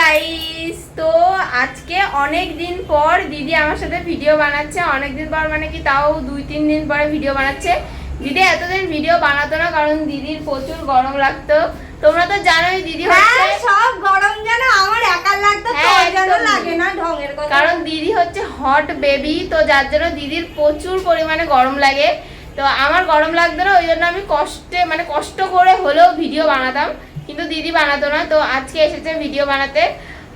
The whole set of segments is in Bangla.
গাইস, তো আজকে অনেক দিন পর দিদি আমার সাথে ভিডিও বানাচ্ছে। অনেক দিন পর মানে কি, তাও 2-3 দিন পরে ভিডিও বানাচ্ছে। দিদি এতদিন ভিডিও বানাতো না, কারণ দিদির প্রচুর গরম লাগতো। তোমরা তো জানোই দিদি হচ্ছে সব গরম যেন আমার একার লাগতো, তোর যেন লাগে না ঢঙের কথা। কারণ দিদি হচ্ছে হট বেবি, তো যার জন্য দিদির প্রচুর পরিমাণে গরম লাগে। তো আমার গরম লাগতো না, ওই জন্য আমি কষ্ট করে হলেও ভিডিও বানাতাম, কিন্তু দিদি বানাতো না। তো আজকে এসেছে ভিডিও বানাতে।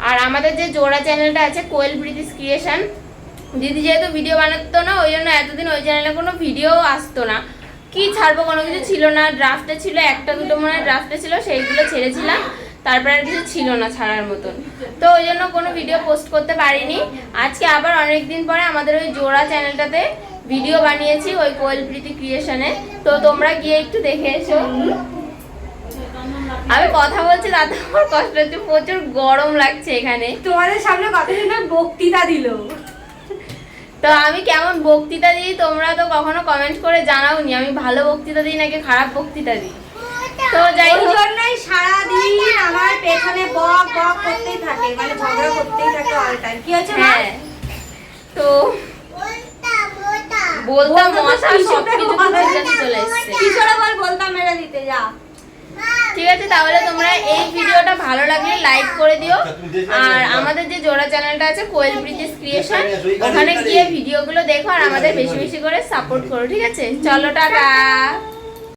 আর আমাদের যে জোড়া চ্যানেলটা আছে কোয়েল ব্রিটিশ ক্রিয়েশন, দিদি যেহেতু ভিডিও বানাতো না, ওই জন্য এতদিন ওই চ্যানেলে কোনো ভিডিও আসতো না। কি ছাড়বো, কোনো কিছু ছিল না। ড্রাফটে ছিল, একটা দুটো মনে হয় ড্রাফটে ছিল, সেইগুলো ছেড়েছিলাম। তারপরে আর কিছু ছিল না ছাড়ার মতন, তো ওই জন্য কোনো ভিডিও পোস্ট করতে পারিনি। আজকে আবার অনেক দিন পরে আমাদের ওই জোড়া চ্যানেলটাতে ভিডিও বানিয়েছি, ওই কোয়েল প্রীতি ক্রিয়েশনে। তো তোমরা গিয়ে একটু দেখে এসো। আমি কথা বলছি তাতে আমার কষ্ট হচ্ছে, প্রচুর গরম লাগছে এখানে। তোমাদের সামনে কথা শুনে বক্তৃতা দিল। তো আমি কেমন বক্তৃতা দিই তোমরা তো কখনো কমেন্ট করে জানাওনি, আমি ভালো বক্তৃতা দিই নাকি খারাপ বক্তৃতা দিই। তো যাই হোক, জন্যই সারাদিন আমার পেছনে বক বক করতেই থাকে, মানে ঝগড়া করতেই থাকে অল টাইম। কি হচ্ছে? হ্যাঁ, তো বলতাম মশা সবকিছু চলে এসছে। কিশোরা বলতাম মেরে দিতে যা। ঠিক আছে, তাহলে তোমরা এই ভিডিওটা ভালো লাগলে লাইক করে দিও। আর আমাদের যে জোড়া চ্যানেলটা আছে কোয়েল ব্রিটিশ ক্রিয়েশন, ওখানে গিয়ে ভিডিওগুলো দেখো আর আমাদের বেশি বেশি করে সাপোর্ট করো। ঠিক আছে, চলো টাটা।